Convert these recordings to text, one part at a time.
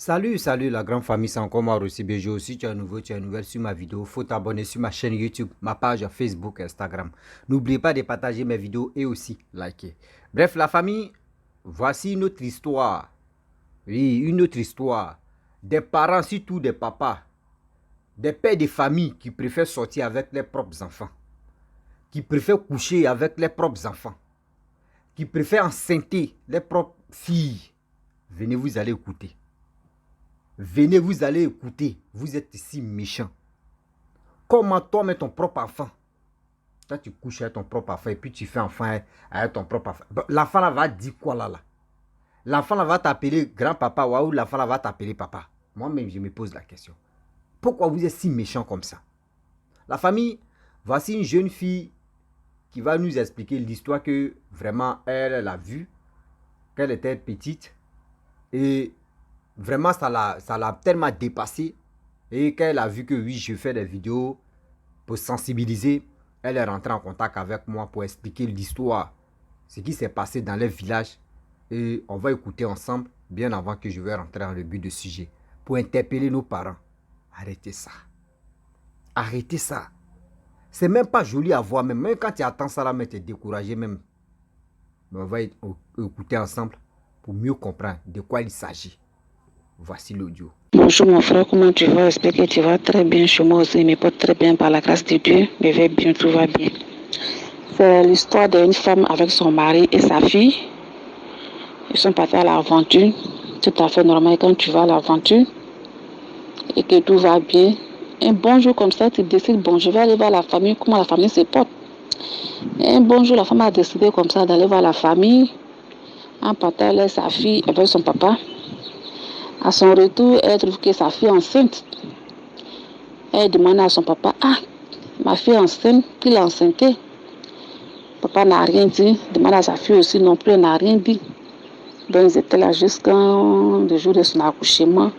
Salut la grande famille, c'est encore moi aussi Béjo. Si tu es nouveau, tu es nouvelle sur ma vidéo, faut t'abonner sur ma chaîne YouTube, ma page Facebook, Instagram. N'oubliez pas de partager mes vidéos et aussi liker. Bref, la famille, voici une autre histoire. Oui, une autre histoire. Des parents, surtout des papas, des pères de famille qui préfèrent sortir avec leurs propres enfants, qui préfèrent coucher avec leurs propres enfants, qui préfèrent enceinter leurs propres filles. Venez, vous allez écouter. Venez, vous allez écouter. Vous êtes si méchant. Comment toi, mais ton propre enfant, toi, tu couches avec ton propre enfant et puis tu fais enfant avec ton propre enfant. L'enfant là va dire quoi là? L'enfant là va t'appeler grand-papa ou l'enfant là va t'appeler papa. Moi-même, je me pose la question. Pourquoi vous êtes si méchant comme ça? La famille, voici une jeune fille qui va nous expliquer l'histoire que vraiment elle a vue, qu'elle était petite et vraiment ça l'a tellement dépassé et qu'elle a vu que oui, je fais des vidéos pour sensibiliser. Elle est rentrée en contact avec moi pour expliquer l'histoire, ce qui s'est passé dans les villages. Et on va écouter ensemble, bien avant que je vais rentrer dans le but du sujet, pour interpeller nos parents. Arrêtez ça. Arrêtez ça. C'est même pas joli à voir, même quand tu attends ça là, mais tu es découragé même. Mais on va écouter ensemble pour mieux comprendre de quoi il s'agit. Voici l'audio. Bonjour mon frère, comment tu vas? J'espère que tu vas très bien. Chez moi aussi, mes potes très bien par la grâce de Dieu. Mais vais bien, tout va bien. C'est l'histoire d'une femme avec son mari et sa fille. Ils sont partis à l'aventure. Tout à fait normal quand tu vas à l'aventure et que tout va bien. Un bon jour comme ça, tu décides, bon, je vais aller voir la famille, comment la famille se porte. Et un bon jour, la femme a décidé comme ça d'aller voir la famille. En partant, elle et sa fille avec son papa. À son retour, elle trouve que sa fille est enceinte. Elle demande à son papa, ah, ma fille est enceinte, puis l'enceinté. Papa n'a rien dit. Demande à sa fille aussi non plus, elle n'a rien dit. Donc ils étaient là jusqu'au jour de son accouchement.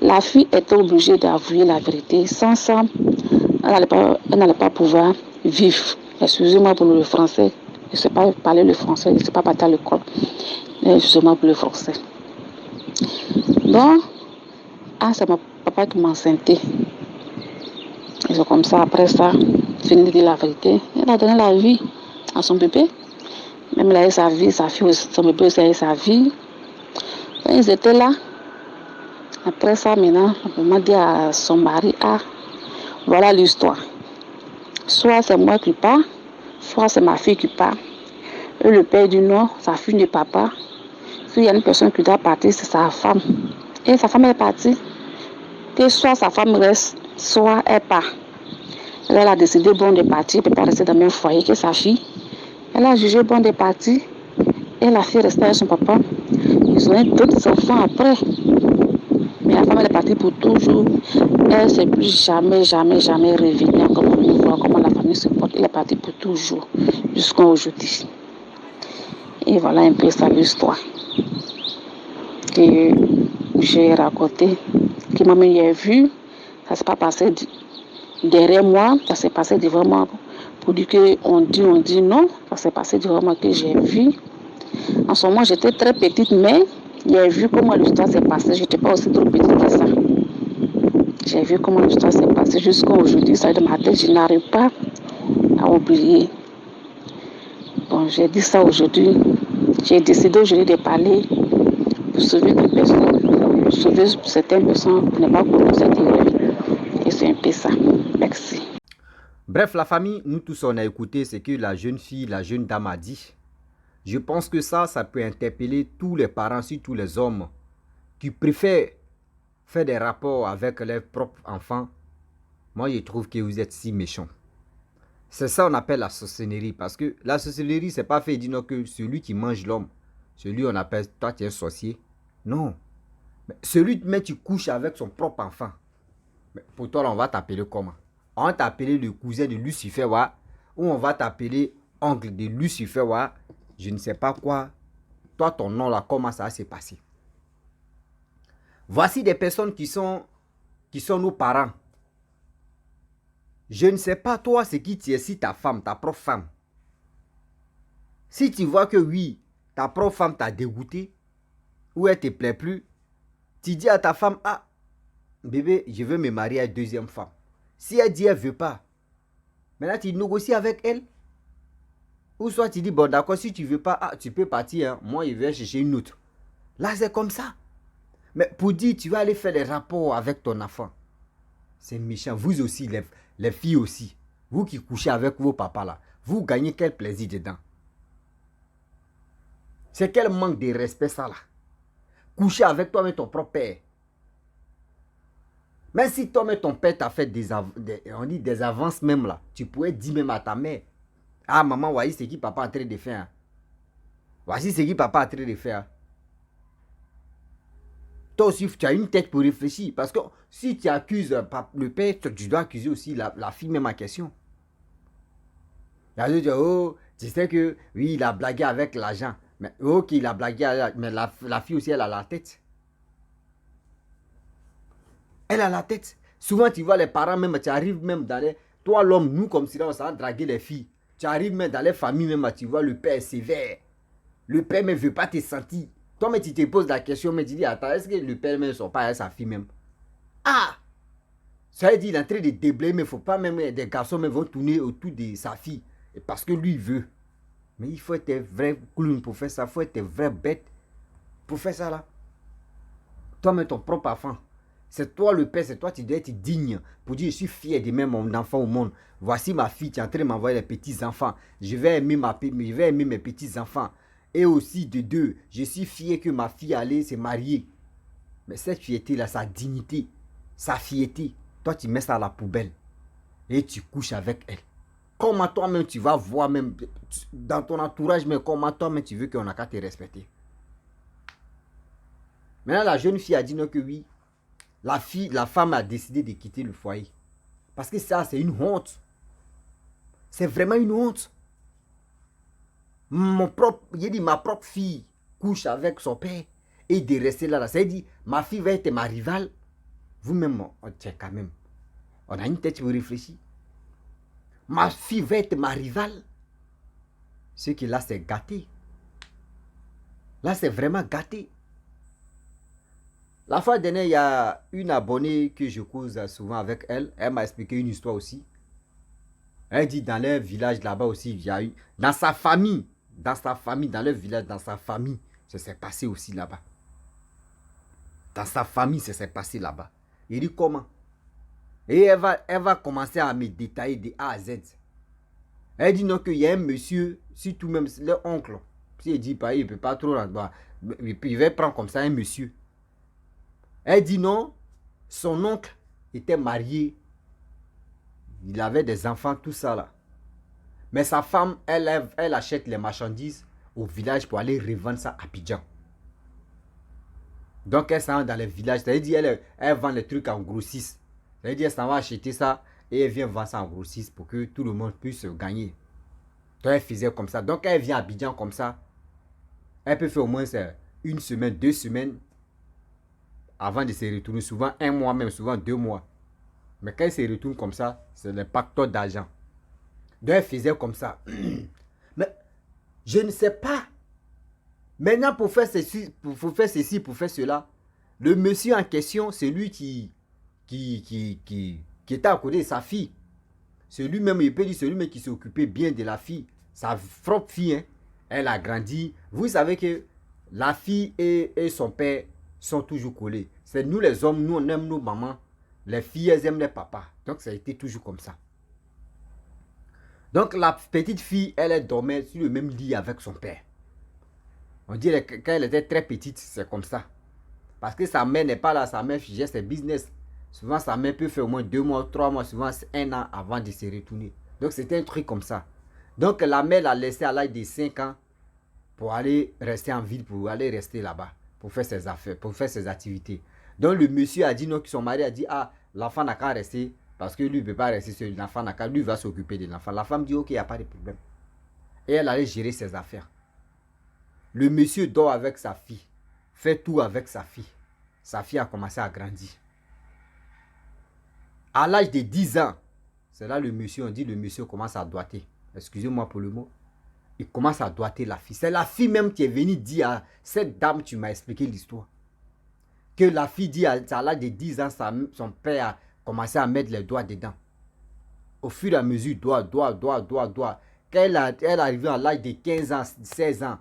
La fille était obligée d'avouer la vérité. Sans ça, elle n'allait pas pouvoir vivre. Excusez-moi pour le français. Je ne sais pas parler le français, je ne sais pas parler à l'école. Excusez-moi pour le français. Donc, ah, c'est mon papa qui m'a enceinté. Et c'est comme ça, après ça, fini de dire la vérité. Elle a donné la vie à son bébé. Même là, sa vie, sa fille aussi, son bébé aussi a sa vie. Quand ils étaient là, après ça, maintenant, on m'a dit à son mari, ah, voilà l'histoire. Soit c'est moi qui pars, soit c'est ma fille qui part. Et le père du Nord, sa fille ne part pas. S'il y a une personne qui doit partir, c'est sa femme. Et sa femme est partie. Que soit sa femme reste, soit elle part. Elle a décidé bon de partir, elle ne peut pas rester dans le même foyer que sa fille. Elle a jugé bon de partir. Et la fille restait avec son papa. Ils ont eu d'autres enfants après. Mais la femme elle est partie pour toujours. Elle ne s'est plus jamais revenue encore pour voir comment la famille se porte. Elle est partie pour toujours, jusqu'à aujourd'hui. Et voilà un peu ça l'histoire que j'ai racontée. Que moi-même j'ai vu. Ça ne s'est pas passé derrière moi, ça s'est passé devant moi. Pour dire qu'on dit non. Ça s'est passé devant moi que j'ai vu. En ce moment, j'étais très petite, mais j'ai vu comment l'histoire s'est passée. Je n'étais pas aussi trop petite que ça. J'ai vu comment l'histoire s'est passée jusqu'à aujourd'hui. Ça de ma tête, je n'arrive pas à oublier. Bon, j'ai dit ça aujourd'hui. J'ai décidé aujourd'hui de parler pour sauver des personnes, pour sauver certaines personnes pour ne pas commettre cette erreur. Et c'est un peu ça. Merci. Bref, la famille, nous tous on a écouté ce que la jeune fille, la jeune dame a dit. Je pense que ça peut interpeller tous les parents, surtout les hommes, qui préfèrent faire des rapports avec leurs propres enfants. Moi, je trouve que vous êtes si méchants. C'est ça qu'on appelle la sorcellerie. Parce que la sorcellerie, c'est pas fait dire que celui qui mange l'homme, celui on appelle, toi tu es un sorcier. Non. Mais celui, mais tu couches avec son propre enfant. Mais pour toi, là, on va t'appeler comment? On va t'appeler le cousin de Lucifer, wa? Ou on va t'appeler oncle de Lucifer, wa? Je ne sais pas quoi. Toi, ton nom là, comment ça s'est passé? Voici des personnes qui sont nos parents. Je ne sais pas toi ce qui tient si ta femme, ta propre femme. Si tu vois que oui, ta propre femme t'a dégoûté, ou elle ne te plaît plus, Tu dis à ta femme, ah, bébé, je veux me marier à une deuxième femme. Si elle dit elle ne veut pas, maintenant tu négocies avec elle. Ou soit tu dis, bon d'accord, si tu ne veux pas, ah, tu peux partir, hein. Moi je vais chercher une autre. Là c'est comme ça. Mais pour dire, tu vas aller faire des rapports avec ton enfant. C'est méchant. Vous aussi, les filles aussi. Vous qui couchez avec vos papas là, vous gagnez quel plaisir dedans? C'est quel manque de respect ça là? Coucher avec toi-même ton propre père. Même si toi-même ton père t'a fait des avances même là, tu pourrais dire même à ta mère, ah maman, voici ce que papa est en train de faire. Voici ce que papa est en train de faire. Toi aussi, tu as une tête pour réfléchir. Parce que si tu accuses le père, tu dois accuser aussi la fille même en question. Oh, tu sais que oui, il a blagué avec l'argent. Mais ok, il a blagué, mais la fille aussi, elle a la tête. Elle a la tête. Souvent, tu vois les parents même, tu arrives même dans les... Toi, l'homme, nous, comme si on s'en draguer les filles. Tu arrives même dans les familles même, tu vois le père est sévère. Le père ne veut pas te sentir. Toi, mais tu te poses la question, mais tu dis, attends, est-ce que le père même ne sort pas avec sa fille même? Ah! Ça veut dire, il est en train de déblayer, mais il ne faut pas même, des garçons même vont tourner autour de sa fille. Parce que lui, il veut. Mais il faut être un vrai clown pour faire ça. Il faut être un vrai bête pour faire ça là. Toi-même, ton propre enfant. C'est toi le père, c'est toi qui dois être digne pour dire je suis fier de mettre mon enfant au monde. Voici ma fille qui est en train de m'envoyer les petits-enfants. Je vais aimer mes petits-enfants. Et aussi de deux, je suis fier que ma fille allait se marier. Mais cette fierté-là, sa dignité, sa fierté, toi tu mets ça à la poubelle. Et tu couches avec elle. Comment toi-même tu vas voir même dans ton entourage, mais comment toi-même tu veux qu'on n'a qu'à te respecter. Maintenant la jeune fille a dit non que oui. La femme a décidé de quitter le foyer. Parce que ça, c'est une honte. C'est vraiment une honte. Ma propre fille couche avec son père et de rester là. Ça veut dire, ma fille va être ma rivale. Vous-même, tiens quand même. On a une tête pour réfléchir. Ma fille va être ma rivale. Ce qui là, c'est gâté. Là, c'est vraiment gâté. La fois dernière, il y a une abonnée que je cause souvent avec elle. Elle m'a expliqué une histoire aussi. Elle dit dans leur village là-bas aussi, il y a eu... Dans sa famille, dans leur village, dans sa famille, ça s'est passé aussi là-bas. Dans sa famille, ça s'est passé là-bas. Il dit comment? Et elle va commencer à me détailler de A à Z. Elle dit non qu'il y a un monsieur, surtout même leur oncle. Si il dit pas, il ne peut pas trop rentrer. Il va prendre comme ça un monsieur. Elle dit non, son oncle était marié. Il avait des enfants, tout ça là. Mais sa femme, elle achète les marchandises au village pour aller revendre ça à Abidjan. Donc elle s'en va dans les villages. C'est-à-dire elle vend les trucs en grossiste. C'est-à-dire elle s'en va acheter ça et elle vient vendre ça en grossiste pour que tout le monde puisse gagner. Donc elle faisait comme ça. Donc elle vient à Abidjan comme ça. Elle peut faire au moins une semaine, 2 semaines avant de se retourner. Souvent 1 mois même, souvent 2 mois. Mais quand elle se retourne comme ça, c'est le pactole d'argent. Donc elle faisait comme ça. Mais je ne sais pas. Maintenant pour faire ceci, pour faire cela, le monsieur en question, c'est lui qui était à côté de sa fille. C'est lui-même, il peut dire, c'est lui-même qui s'est occupé bien de la fille. Sa propre fille, hein, elle a grandi. Vous savez que la fille et son père sont toujours collés. C'est nous les hommes, nous on aime nos mamans. Les filles, elles aiment les papas. Donc ça a été toujours comme ça. Donc la petite fille, elle dormait sur le même lit avec son père. On dirait que quand elle était très petite, c'est comme ça. Parce que sa mère n'est pas là, sa mère gère ses business. Souvent, sa mère peut faire au moins 2 mois, 3 mois, souvent 1 an avant de se retourner. Donc c'était un truc comme ça. Donc la mère l'a laissé à l'âge de 5 ans pour aller rester en ville, pour aller rester là-bas, pour faire ses affaires, pour faire ses activités. Donc le monsieur a dit non, son mari a dit, ah, l'enfant n'a qu'à rester, parce que lui ne peut pas rester seul, l'enfant n'a qu'à, lui va s'occuper de l'enfant. La femme dit, ok, il n'y a pas de problème. Et elle allait gérer ses affaires. Le monsieur dort avec sa fille, fait tout avec sa fille. Sa fille a commencé à grandir. À l'âge de 10 ans, c'est là le monsieur, on dit le monsieur commence à doiter. Excusez-moi pour le mot. Il commence à doiter la fille. C'est la fille même qui est venue dire à cette dame, tu m'as expliqué l'histoire, que la fille dit à l'âge de 10 ans, son père a commencé à mettre les doigts dedans. Au fur et à mesure, doigt. Quand elle est arrivée à l'âge de 15 ans, 16 ans,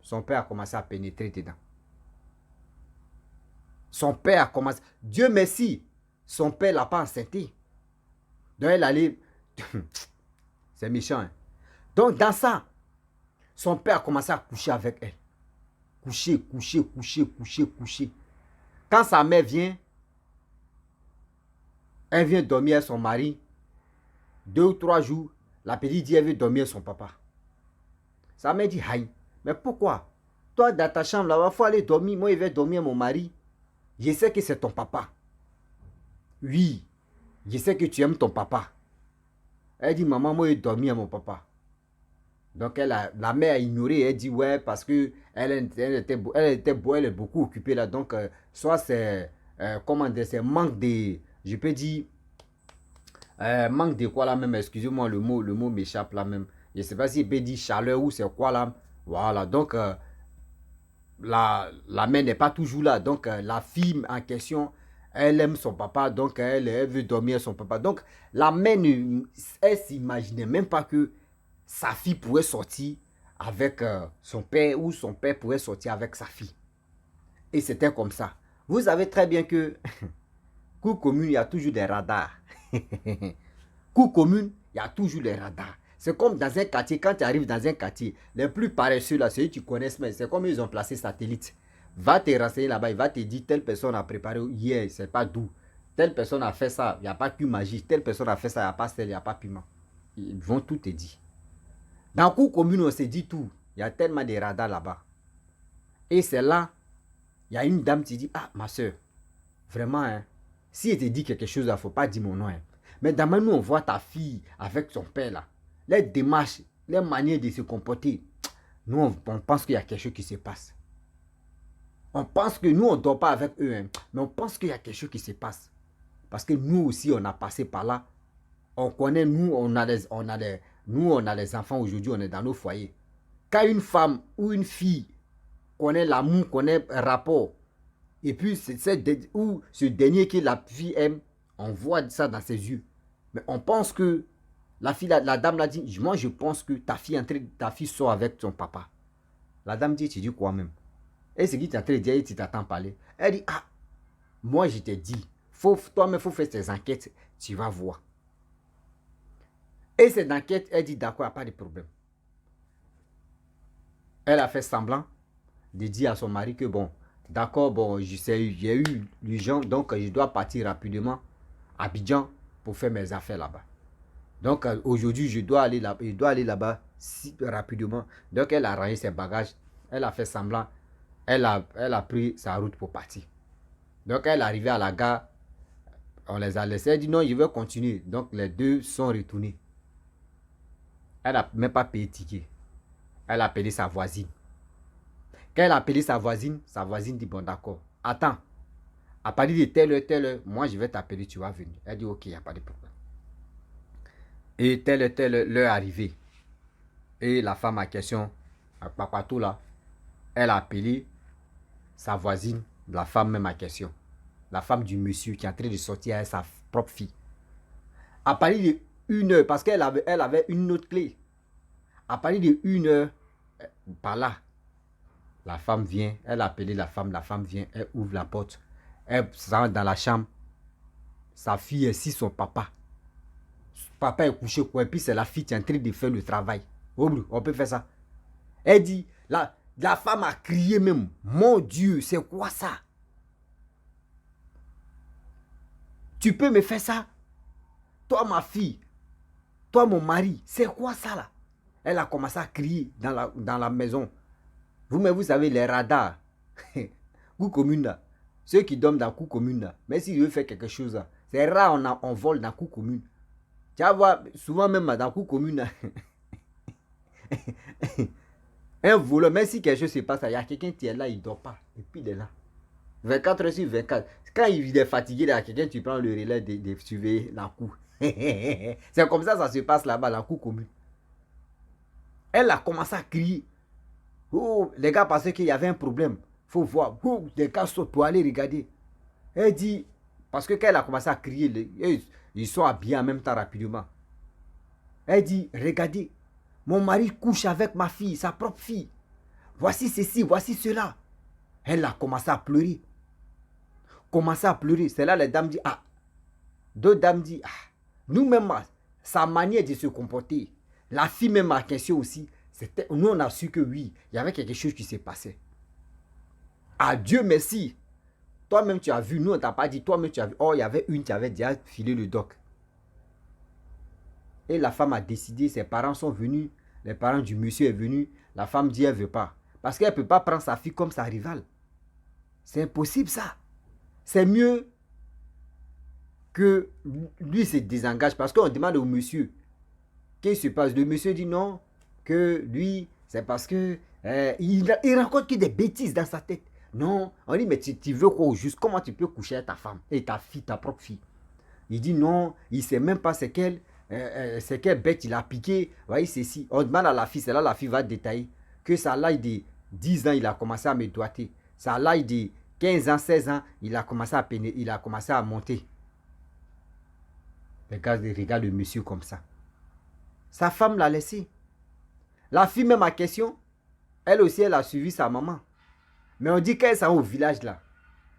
son père a commencé à pénétrer dedans. Son père a commencé. Dieu merci, son père ne l'a pas enceinté. Donc elle allait. C'est méchant. Hein? Donc dans ça, son père a commencé à coucher avec elle. Coucher. Quand sa mère vient, elle vient dormir avec son mari. 2 ou 3 jours, la petite dit elle veut dormir avec son papa. Sa mère dit, aïe, mais pourquoi? Toi, dans ta chambre, là-bas, il faut aller dormir. Moi, je vais dormir avec mon mari. Je sais que c'est ton papa. Oui, je sais que tu aimes ton papa. Elle dit, maman, moi, je vais dormir avec mon papa. Donc, la mère a ignoré. Elle dit, ouais, parce que elle est beaucoup occupée là. Donc, soit c'est, comment dire, c'est manque de, je peux dire, manque de quoi là même, excusez-moi, le mot m'échappe là même. Je ne sais pas si je peux dire chaleur ou c'est quoi là. Voilà, donc la mère n'est pas toujours là. Donc la fille en question, elle aime son papa, donc elle veut dormir avec son papa. Donc la mère, elle s'imaginait même pas que sa fille pourrait sortir avec son père ou son père pourrait sortir avec sa fille. Et c'était comme ça. Vous savez très bien que cour commune, il y a toujours des radars. Cour commune, il y a toujours des radars. C'est comme dans un quartier, quand tu arrives dans un quartier, les plus paresseux là, ceux qui connaissent, mais c'est comme ils ont placé satellite. Va te renseigner là-bas, il va te dire telle personne a préparé hier, c'est pas doux. Telle personne a fait ça, il n'y a pas que magie. Telle personne a fait ça, il n'y a pas sel, il n'y a pas piment. Ils vont tout te dire. Dans cour commune, on se dit tout. Il y a tellement de radars là-bas. Et c'est là, il y a une dame qui dit, ah ma soeur, vraiment, hein, si elle te dit quelque chose, il ne faut pas dire mon nom. Hein. Mais d'abord, nous, on voit ta fille avec son père là. Les démarches, les manières de se comporter. Nous, on pense qu'il y a quelque chose qui se passe. On pense que nous, on ne dort pas avec eux. Hein, mais on pense qu'il y a quelque chose qui se passe. Parce que nous aussi, on a passé par là. On connaît, nous, on a les enfants aujourd'hui, on est dans nos foyers. Quand une femme ou une fille connaît l'amour, connaît un rapport, et puis ou ce dernier que la fille aime, on voit ça dans ses yeux. Mais on pense que la dame l'a dit, moi je pense que ta fille sort avec son papa. La dame dit, tu dis quoi même? Et ce qui t'est en train de dire, tu t'attends parler. Elle dit, ah, moi je t'ai dit, toi-même il faut faire tes enquêtes, tu vas voir. Et cette enquête, elle dit, d'accord, il n'y a pas de problème. Elle a fait semblant de dire à son mari que bon, d'accord, bon, j'ai eu l'urgence, donc je dois partir rapidement à Abidjan pour faire mes affaires là-bas. Donc aujourd'hui, je dois aller là-bas rapidement. Donc elle a rangé ses bagages, elle a fait semblant, elle a pris sa route pour partir. Donc elle est arrivée à la gare, on les a laissés, elle dit non, je vais continuer. Donc les deux sont retournés. Elle n'a même pas payé ticket. Elle a appelé sa voisine. Quand elle a appelé sa voisine dit bon d'accord, attends, à partir de telle heure, moi je vais t'appeler, tu vas venir. Elle dit ok, il n'y a pas de problème. Et telle l'heure arrivée. Et la femme en question, à Papatou là, elle a appelé sa voisine, la femme même en question. La femme du monsieur qui est en train de sortir avec sa propre fille. À partir de 1 heure, parce qu'elle avait une autre clé. À partir de 1 heure, par là, la femme vient, elle a appelé la femme vient, elle ouvre la porte, elle rentre dans la chambre, sa fille est ici, son papa. Papa est couché quoi, et puis c'est la fille qui est en train de faire le travail. On peut faire ça. Elle dit, la femme a crié même, mon Dieu, c'est quoi ça? Tu peux me faire ça? Toi ma fille, toi mon mari, c'est quoi ça là? Elle a commencé à crier dans la maison. Vous savez, les radars, cour commune là, ceux qui dorment dans la cour commune là, mais s'ils veulent faire quelque chose là, c'est rare on vole dans la cour commune. Tu vas voir, souvent même dans la cour commune là, un voleur, même si quelque chose se passe, il y a quelqu'un qui est là, il ne dort pas, et puis il est là. 24 heures sur 24. Quand il est fatigué, il y a quelqu'un, tu prends le relais de surveiller la cour. C'est comme ça se passe là-bas, la cour commune. Elle a commencé à crier. Oh, les gars pensaient qu'il y avait un problème. faut voir. Des gars sautent pour aller regarder. Elle dit, parce que quand elle a commencé à crier, ils sont habillés en même temps rapidement. Elle dit, regardez, mon mari couche avec ma fille, sa propre fille. Voici ceci, voici cela. Elle a commencé à pleurer. C'est là les dames disent, ah. Deux dames disent, ah. Nous-mêmes, sa manière de se comporter, la fille même à question aussi, nous on a su que oui, il y avait quelque chose qui s'est passé. Ah Dieu merci. Toi-même tu as vu, nous on t'a pas dit, toi-même tu as vu. Oh, il y avait une qui avait déjà filé le doc. Et la femme a décidé, ses parents sont venus, les parents du monsieur est venu, la femme dit elle veut pas. Parce qu'elle ne peut pas prendre sa fille comme sa rivale. C'est impossible ça. C'est mieux que lui se désengage. Parce qu'on demande au monsieur, qu'est-ce qui se passe? Le monsieur dit non, que lui, c'est parce que il raconte que des bêtises dans sa tête. Non, on dit mais tu veux quoi au juste? Comment tu peux coucher avec ta femme et ta fille, ta propre fille? Il dit non, il ne sait même pas c'est quelle bête il a piqué. Vous voyez, ceci. On demande à la fille, c'est là la fille va détailler que ça l'âge de 10 ans, il a commencé à me doiter. Ça l'âge de 15 ans, 16 ans, il a commencé à peiner, il a commencé à monter. Les gars regardent le monsieur comme ça. Sa femme l'a laissé. La fille même à question, elle aussi, elle a suivi sa maman. Mais on dit qu'elle s'en au village là.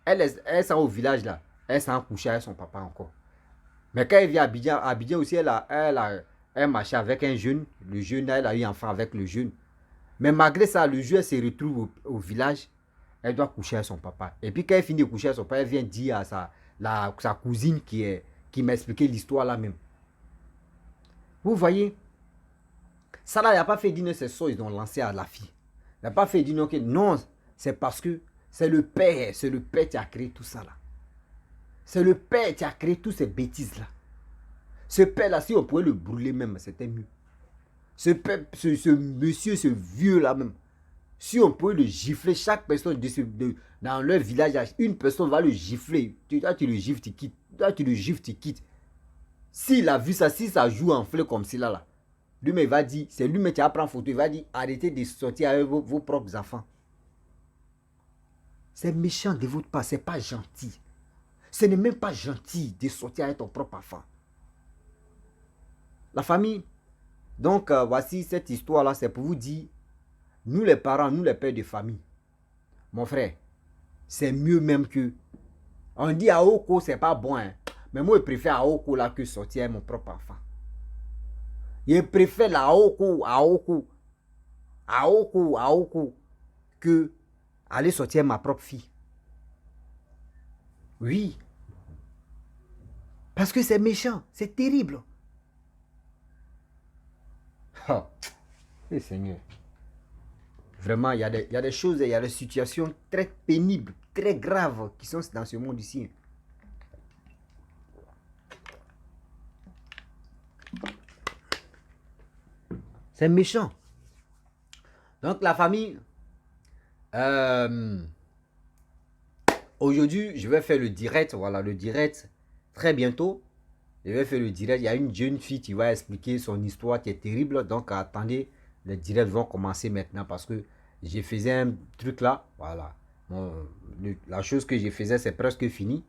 Elle s'en au village là. Elle s'en couché avec son papa encore. Mais quand elle vient à Abidjan aussi, elle marchait avec un jeune. Le jeune, elle a eu enfant avec le jeune. Mais malgré ça, le jeune se retrouve au village. Elle doit coucher avec son papa. Et puis quand elle finit de coucher avec son papa, elle vient dire à sa cousine qui m'a expliqué l'histoire là même. Vous voyez, ça là, il n'a pas fait dire c'est ça, ils ont lancé à la fille. Il n'a pas fait dire que non, c'est parce que c'est le père qui a créé tout ça là. C'est le père qui a créé toutes ces bêtises là. Ce père là, si on pouvait le brûler même, c'était mieux. Ce père, ce monsieur, ce vieux là même, si on pouvait le gifler, chaque personne dans leur village, une personne va le gifler. Toi, tu le gifles, tu quittes. Toi, tu le gifles, tu quittes. S'il a vu ça, si ça joue en fleur comme cela là, lui-même il va dire, c'est lui-même qui va prendre photo, il va dire, arrêtez de sortir avec vos propres enfants. C'est méchant de votre part, c'est pas gentil. Ce n'est même pas gentil de sortir avec ton propre enfant. La famille, donc voici cette histoire-là, c'est pour vous dire, nous les parents, nous les pères de famille, mon frère, c'est mieux même que, on dit à Oko, c'est pas bon, hein, mais moi je préfère à Oko là que sortir avec mon propre enfant. Je préfère la Oko, que aller sortir avec ma propre fille. Oui. Parce que c'est méchant, c'est terrible. Oh, et Seigneur. Vraiment, il y a des choses, il y a des situations très pénibles, très graves qui sont dans ce monde ici. C'est méchant. Donc la famille, aujourd'hui, je vais faire le direct, voilà, le direct, très bientôt. Je vais faire le direct, il y a une jeune fille qui va expliquer son histoire qui est terrible, donc attendez, les directs vont commencer maintenant parce que j'ai fait un truc là, voilà. Bon, la chose que je faisais, c'est presque fini.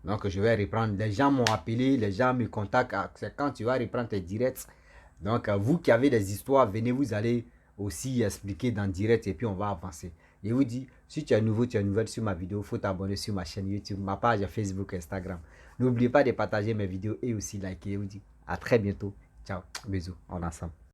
Donc je vais reprendre, les gens m'ont appelé, les gens me contactent, c'est quand tu vas reprendre tes directs. Donc vous qui avez des histoires, venez, vous allez aussi expliquer dans le direct et puis on va avancer. Je vous dis, si tu es nouveau, tu es nouvelle sur ma vidéo, il faut t'abonner sur ma chaîne YouTube, ma page Facebook, Instagram. N'oubliez pas de partager mes vidéos et aussi liker. Je vous dis à très bientôt. Ciao, bisous, on est ensemble.